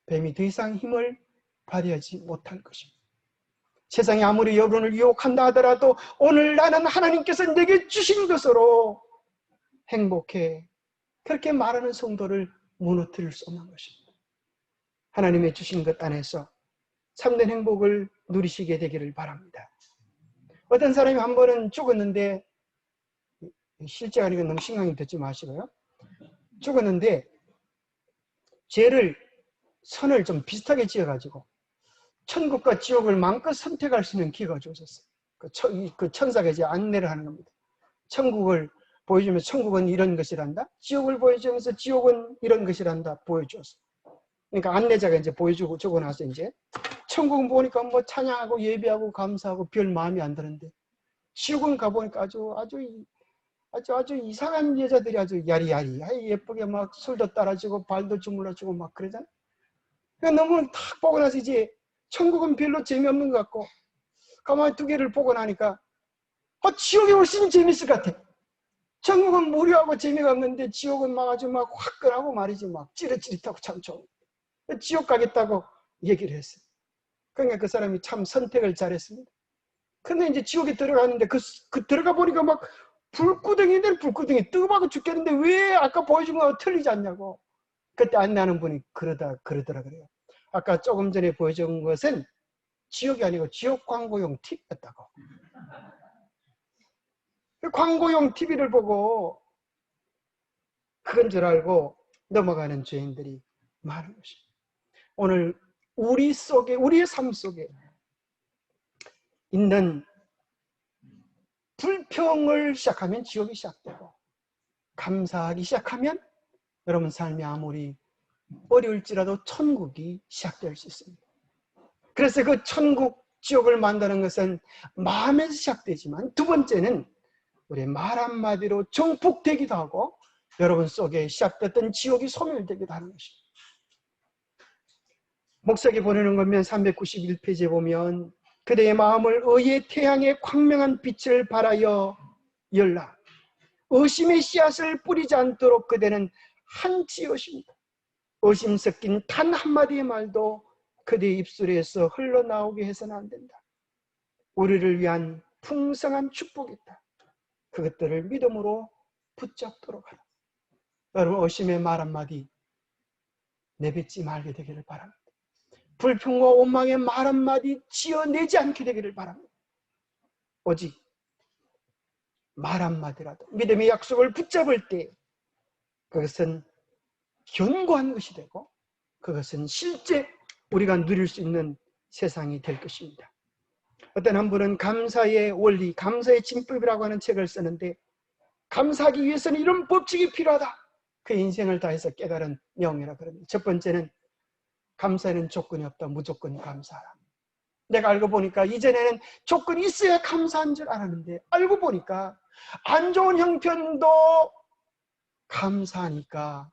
뱀이 더 이상 힘을 발휘하지 못할 것입니다. 세상이 아무리 여러분을 유혹한다 하더라도 오늘 나는 하나님께서 내게 주신 것으로 행복해. 그렇게 말하는 성도를 무너뜨릴 수 없는 것입니다. 하나님의 주신 것 안에서 참된 행복을 누리시게 되기를 바랍니다. 어떤 사람이 한 번은 죽었는데, 실제가 아니고 너무 신경이 듣지 마시고요. 죽었는데 죄를 선을 좀 비슷하게 지어가지고 천국과 지옥을 마음껏 선택할 수 있는 기회가 주어졌어요. 그 천사가 이제 안내를 하는 겁니다. 천국을 보여주면서 천국은 이런 것이란다. 지옥을 보여주면서 지옥은 이런 것이란다. 보여주었어. 그러니까 안내자가 이제 보여주고 주고 나서 이제 천국은 보니까 뭐 찬양하고 예배하고 감사하고 별 마음이 안 드는데, 지옥은 가보니까 아주 이상한 여자들이 아주 야리야리 예쁘게 막 술도 따라주고 발도 주물러주고 막 그러잖아. 그러니까 너무 탁 보고 나서 이제 천국은 별로 재미없는 것 같고, 가만히 두 개를 보고 나니까 지옥이 훨씬 재밌을 것 같아. 천국은 무료하고 재미가 없는데 지옥은 막 아주 막 화끈하고 말이지, 막 찌릿찌릿하고 참 좋은. 지옥 가겠다고 얘기를 했어요. 그러니까 그 사람이 참 선택을 잘했습니다. 근데 이제 지옥에 들어가는데 그 들어가 보니까 막 불구덩이들 불구덩이 뜨거워서 죽겠는데 왜 아까 보여준 거하고 틀리지 않냐고. 그때 안내하는 분이 그러더라 그래요. 아까 조금 전에 보여준 것은 지옥이 아니고 지옥 광고용 팁이었다고. 광고용 TV를 보고 그건 줄 알고 넘어가는 죄인들이 많은 것입니다. 오늘 우리의 삶 속에 있는 불평을 시작하면 지옥이 시작되고, 감사하기 시작하면 여러분 삶이 아무리 어려울지라도 천국이 시작될 수 있습니다. 그래서 그 천국, 지옥을 만드는 것은 마음에서 시작되지만, 두 번째는 우리의 말 한마디로 정복되기도 하고 여러분 속에 시작됐던 지옥이 소멸되기도 하는 것입니다. 목사에게 보내는 거면 391페이지에 보면 그대의 마음을 의의 태양의 광명한 빛을 발하여 열라. 의심의 씨앗을 뿌리지 않도록 그대는 한치 의심이다. 의심 섞인 단 한마디의 말도 그대의 입술에서 흘러나오게 해서는 안 된다. 우리를 위한 풍성한 축복이 있다. 그것들을 믿음으로 붙잡도록 하라. 여러분, 의심의 말 한마디 내뱉지 말게 되기를 바랍니다. 불평과 원망의 말 한마디 지어내지 않게 되기를 바랍니다. 오직 말 한마디라도 믿음의 약속을 붙잡을 때 그것은 견고한 것이 되고, 그것은 실제 우리가 누릴 수 있는 세상이 될 것입니다. 어떤 한 분은 감사의 원리, 감사의 진법이라고 하는 책을 쓰는데, 감사하기 위해서는 이런 법칙이 필요하다. 그 인생을 다해서 깨달은 내용이라 그럽니다. 첫 번째는 감사에는 조건이 없다. 무조건 감사하라. 내가 알고 보니까 이전에는 조건이 있어야 감사한 줄 알았는데, 알고 보니까 안 좋은 형편도 감사하니까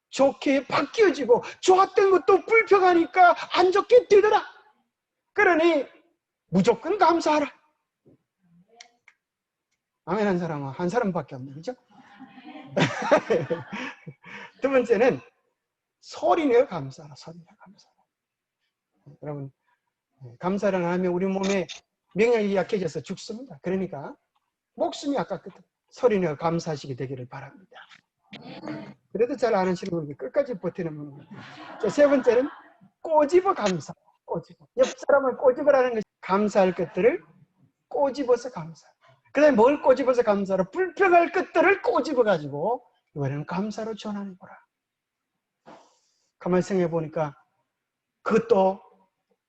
좋게 바뀌어지고, 좋았던 것도 불평하니까 안 좋게 되더라. 그러니 무조건 감사하라. 아멘한 사람은 한 사람밖에 없는 거죠. 두 번째는 소리내어 감사하라. 소리내어 감사하라. 여러분, 감사를 안 하면 우리 몸에 명령이 약해져서 죽습니다. 그러니까 목숨이 아깝거든. 소리내어 감사하시게 되기를 바랍니다. 그래도 잘 안 하시는 분이 끝까지 버티는 분입니다. 세 번째는 꼬집어 감사. 꼬집어. 옆 사람을 꼬집으라는 것이 감사할 것들을 꼬집어서 감사. 그 다음에 뭘 꼬집어서 감사로? 불평할 것들을 꼬집어가지고 이번에는 감사로 전환해보라. 가만히 생각해 보니까 그것도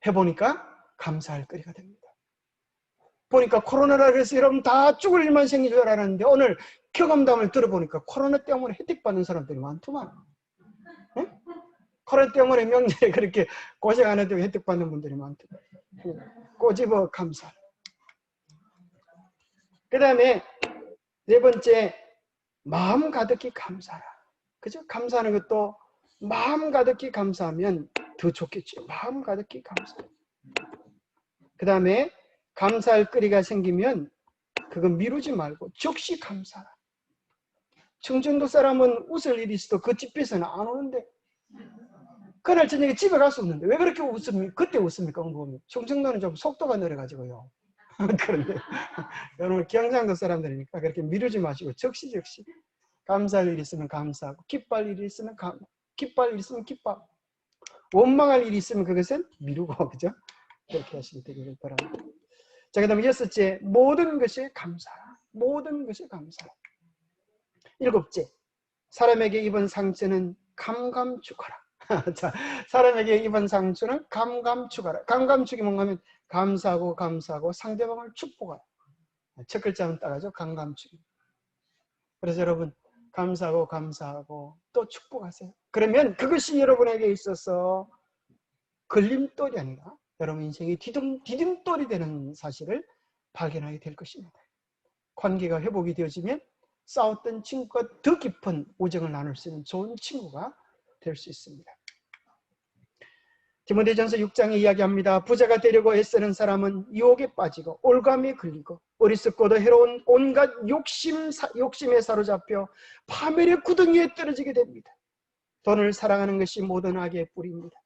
해보니까 감사할 거리가 됩니다. 보니까 코로나라 그래서 여러분 다 죽을 일만 생긴 줄 알았는데 오늘 경험담을 들어보니까 코로나 때문에 혜택받는 사람들이 많더만. 네? 코로나 때문에 명절에 그렇게 고생 안 해도 혜택받는 분들이 많더만. 꼬집어 감사. 그 다음에 네 번째, 마음 가득히 감사하라. 그죠? 감사하는 것도 마음 가득히 감사하면 더 좋겠죠. 마음 가득히 감사. 그 다음에 감사할 거리가 생기면 그건 미루지 말고 즉시 감사하라. 청정도 사람은 웃을 일이 있어도 그 집에서는 안 오는데, 그날 저녁에 집에 갈 수 없는데 왜 그렇게 웃습니까? 그때 웃습니까? 청정도는 좀 속도가 느려가지고요. 그런데 여러분 경상도 사람들이니까 그렇게 미루지 마시고 즉시 감사할 일이 있으면 감사하고, 기뻐할 일이 있으면 기뻐할 일 있으면 기뻐. 원망할 일이 있으면 그것은 미루고, 그죠? 그렇게 하시면 되기를 바랍니다. 자, 그 다음에 6째, 모든 것에 감사. 모든 것에 감사. 7째, 사람에게 입은 상처는 감감축하라. 자, 사람에게 입은 상처는 감감축하라. 감감축이 뭔가 하면 감사하고 감사하고 상대방을 축복하라. 첫 글자는 따라죠. 감감축. 그래서 여러분, 감사하고 감사하고 또 축복하세요. 그러면 그것이 여러분에게 있어서 걸림돌이 아니라 여러분 인생이 디딤돌이 되는 사실을 발견하게 될 것입니다. 관계가 회복이 되어지면 싸웠던 친구가 더 깊은 우정을 나눌 수 있는 좋은 친구가 될 수 있습니다. 디모데전서 6장에 이야기합니다. 부자가 되려고 애쓰는 사람은 유혹에 빠지고 올감에 걸리고 어리석고도 해로운 온갖 욕심에 사로잡혀 파멸의 구덩이에 떨어지게 됩니다. 돈을 사랑하는 것이 모든 악의 뿌리입니다.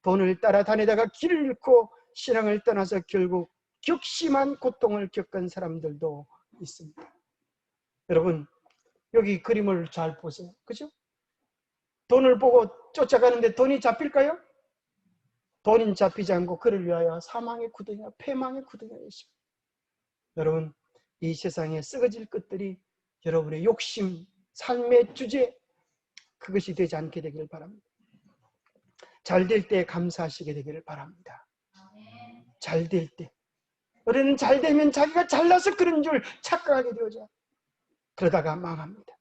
돈을 따라다니다가 길을 잃고 신앙을 떠나서 결국 격심한 고통을 겪은 사람들도 있습니다. 여러분, 여기 그림을 잘 보세요. 그죠? 돈을 보고 쫓아가는데 돈이 잡힐까요? 돈이 잡히지 않고 그를 위하여 사망의 구덩이와 패망의 구덩이가 있습니다. 여러분, 이 세상에 썩어질 것들이 여러분의 욕심, 삶의 주제, 그것이 되지 않게 되기를 바랍니다. 잘 될 때 감사하시게 되기를 바랍니다. 잘 될 때. 우리는 잘 되면 자기가 잘나서 그런 줄 착각하게 되어져. 그러다가 망합니다.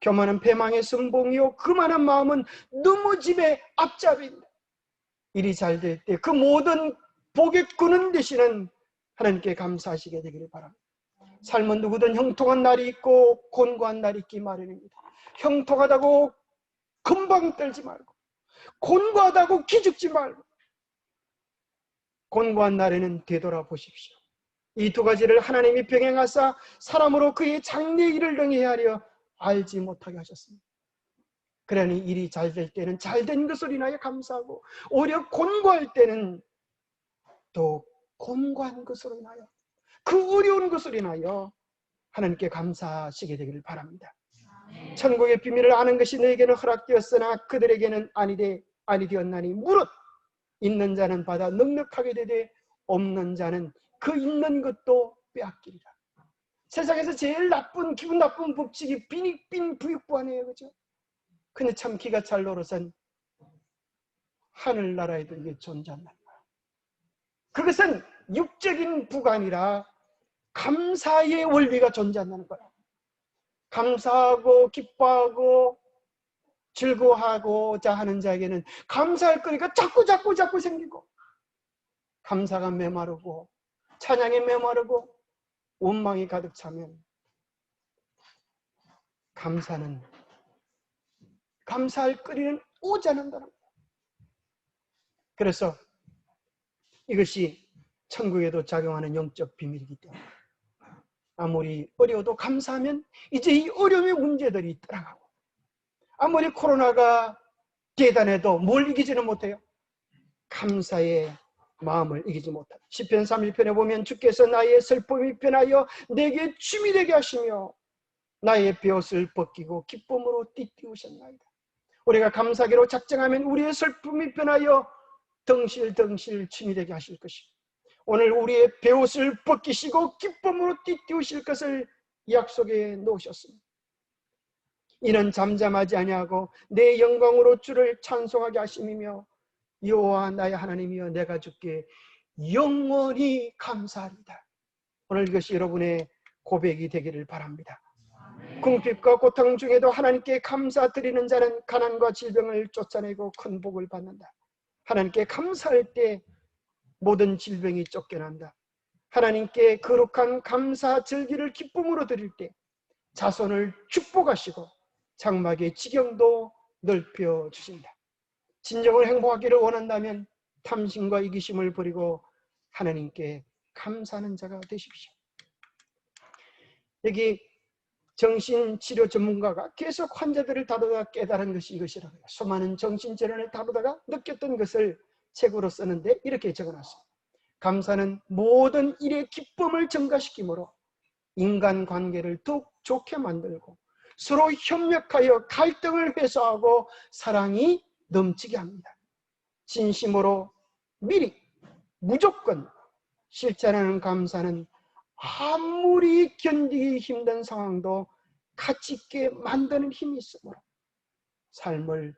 교만은 패망의 선봉이요 그만한 마음은 넘어짐의 앞잡이입니다. 일이 잘 될 때 그 모든 복의 근원 되시는 하나님께 감사하시게 되기를 바랍니다. 삶은 누구든 형통한 날이 있고 곤고한 날이 있기 마련입니다. 형통하다고 금방 떨지 말고 곤고하다고 기죽지 말고 곤고한 날에는 되돌아보십시오. 이 두 가지를 하나님이 병행하사 사람으로 그의 장래 일을 능히 하려 알지 못하게 하셨습니다. 그러니 일이 잘 될 때는 잘된 것을 인하여 감사하고 오히려 곤고할 때는 또 곤고한 것으로 인하여 그 어려운 것을 인하여 하나님께 감사하시게 되기를 바랍니다. 천국의 비밀을 아는 것이 너에게는 허락되었으나 그들에게는 아니 되었나니 무릇 있는 자는 받아 넉넉하게 되되 없는 자는 그 있는 것도 빼앗기리라. 세상에서 제일 나쁜 기분 나쁜 법칙이 빈익빈 부익부아니에요. 그죠? 근데 참 기가 찰 노릇은 하늘나라에도 이게 존재한단 말이에요. 그것은 육적인 부가 아니라 감사의 원리가 존재한다는 거예요. 감사하고 기뻐하고 즐거워하고자 하는 자에게는 감사할 거리가 자꾸 생기고 감사가 메마르고 찬양이 메마르고 원망이 가득 차면 감사할 거리는 오지 않는다는 거예요. 그래서 이것이 천국에도 작용하는 영적 비밀이기 때문에 아무리 어려워도 감사하면 이제 이 어려움의 문제들이 떠나가고 아무리 코로나가 대단해도 뭘 이기지는 못해요. 감사의 마음을 이기지 못한다. 시편 31편에 보면 주께서 나의 슬픔이 변하여 내게 춤이 되게 하시며 나의 베옷을 벗기고 기쁨으로 띠띠우셨나이다. 우리가 감사하기로 작정하면 우리의 슬픔이 변하여 덩실덩실 춤이 되게 하실 것이고 오늘 우리의 베옷을 벗기시고 기쁨으로 띠띠우실 것을 약속해 놓으셨습니다. 이는 잠잠하지 아니하고 내 영광으로 주를 찬송하게 하심이며 여호와 나의 하나님이여 내가 주께 영원히 감사합니다. 오늘 이것이 여러분의 고백이 되기를 바랍니다. 궁핍과 고통 중에도 하나님께 감사드리는 자는 가난과 질병을 쫓아내고 큰 복을 받는다. 하나님께 감사할 때 모든 질병이 쫓겨난다. 하나님께 거룩한 감사 절기를 기쁨으로 드릴 때 자손을 축복하시고 장막의 지경도 넓혀주신다. 진정을 행복하기를 원한다면 탐심과 이기심을 버리고 하나님께 감사하는 자가 되십시오. 여기 정신치료 전문가가 계속 환자들을 다루다가 깨달은 것이 이것이라고 해요. 수많은 정신질환을 다루다가 느꼈던 것을 책으로 쓰는데 이렇게 적어놨습니다. 감사는 모든 일의 기쁨을 증가시키므로 인간관계를 더욱 좋게 만들고 서로 협력하여 갈등을 해소하고 사랑이 넘치게 합니다. 진심으로 미리 무조건 실천하는 감사는 아무리 견디기 힘든 상황도 가치 있게 만드는 힘이 있으므로 삶을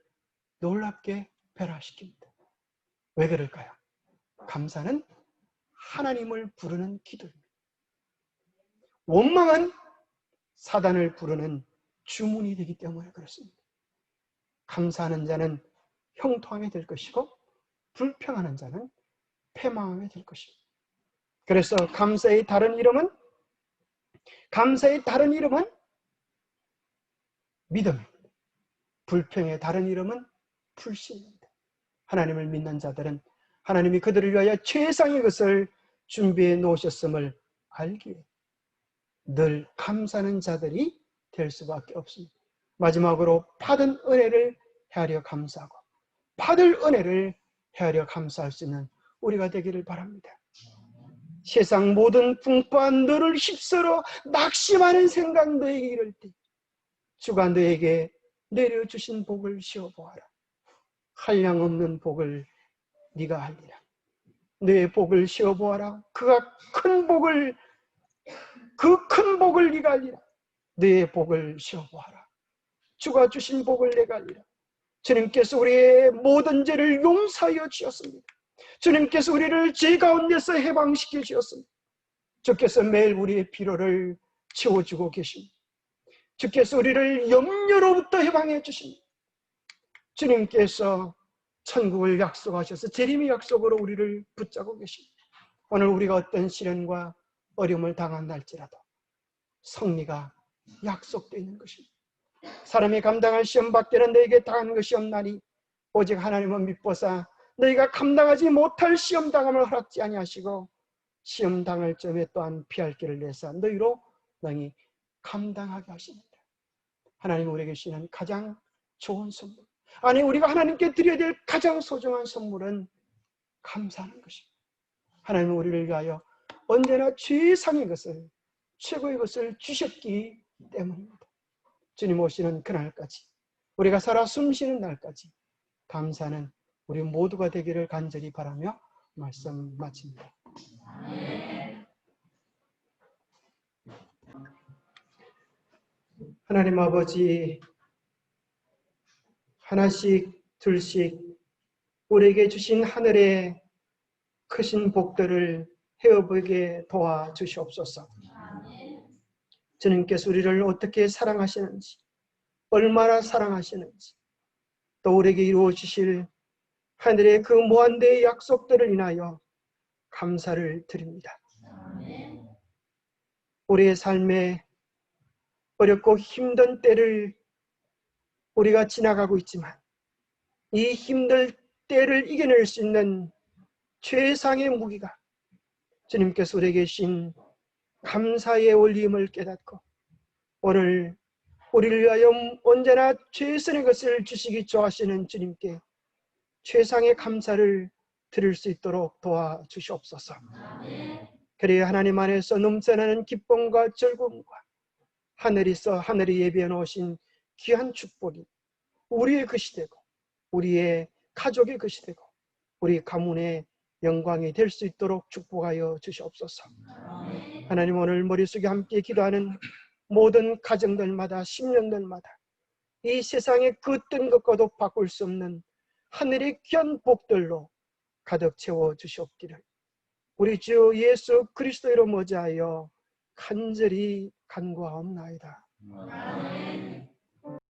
놀랍게 변화시킵니다. 왜 그럴까요? 감사는 하나님을 부르는 기도입니다. 원망은 사단을 부르는 주문이 되기 때문에 그렇습니다. 감사하는 자는 형통하게 될 것이고 불평하는 자는 패망하게 될 것입니다. 그래서 감사의 다른 이름은 믿음입니다. 불평의 다른 이름은 불신입니다. 하나님을 믿는 자들은 하나님이 그들을 위하여 최상의 것을 준비해 놓으셨음을 알기에 늘 감사하는 자들이 될 수밖에 없습니다. 마지막으로 받은 은혜를 헤아려 감사하고 받을 은혜를 헤아려 감사할 수 있는 우리가 되기를 바랍니다. 세상 모든 풍파한 너를 휩쓸어 낙심하는 생각 너에게 이를 때 주가 너에게 내려주신 복을 쉬어보아라. 한량없는 복을 네가 알리라. 너의 복을 쉬어보아라. 그 큰 복을 네가 알리라. 너의 복을 쉬어보아라. 주가 주신 복을 내가 알리라. 주님께서 우리의 모든 죄를 용서하여 주셨습니다. 주님께서 우리를 죄 가운데서 해방시켜 주셨습니다. 주께서 매일 우리의 피로를 채워주고 계십니다. 주께서 우리를 염려로부터 해방해 주십니다. 주님께서 천국을 약속하셔서 재림의 약속으로 우리를 붙잡고 계십니다. 오늘 우리가 어떤 시련과 어려움을 당한날지라도 승리가 약속되어 있는 것입니다. 사람이 감당할 시험 밖에는 너에게 당하는 것이 없나니 오직 하나님은 믿보사 너희가 감당하지 못할 시험 당함을 허락지 아니하시고 시험 당할 점에 또한 피할 길을 내사 너희로 능히 감당하게 하십니다. 하나님 우리에게 주시는 가장 좋은 선물, 아니 우리가 하나님께 드려야 될 가장 소중한 선물은 감사하는 것입니다. 하나님은 우리를 위하여 언제나 최상의 것을, 최고의 것을 주셨기 때문입니다. 주님 오시는 그날까지, 우리가 살아 숨쉬는 날까지 감사는 우리 모두가 되기를 간절히 바라며 말씀 마칩니다. 하나님 아버지, 하나씩 둘씩 우리에게 주신 하늘의 크신 복들을 헤어보게 도와주시옵소서. 주님께서 우리를 어떻게 사랑하시는지, 얼마나 사랑하시는지, 또 우리에게 이루어 주실 하늘의 그 무한대의 약속들을 인하여 감사를 드립니다. 우리의 삶에 어렵고 힘든 때를 우리가 지나가고 있지만 이 힘든 때를 이겨낼 수 있는 최상의 무기가 주님께서 우리에게 주신 감사의 원리임을 깨닫고 오늘 우리를 위하여 언제나 최선의 것을 주시기 좋아하시는 주님께 최상의 감사를 드릴 수 있도록 도와주시옵소서. 그래야 하나님 안에서 넘쳐나는 기쁨과 즐거움과 하늘이 예비해 놓으신 귀한 축복이 우리의 것이 되고 우리의 가족의 것이 되고 우리 가문의 영광이 될 수 있도록 축복하여 주시옵소서. 하나님 오늘 머릿속에 함께 기도하는 모든 가정들마다 심령들마다 이 세상의 그 어떤 것과도 바꿀 수 없는 하늘의 귀한 복들로 가득 채워 주시옵기를 우리 주 예수 그리스도 이름으로 머지하여 간절히 간구하옵나이다.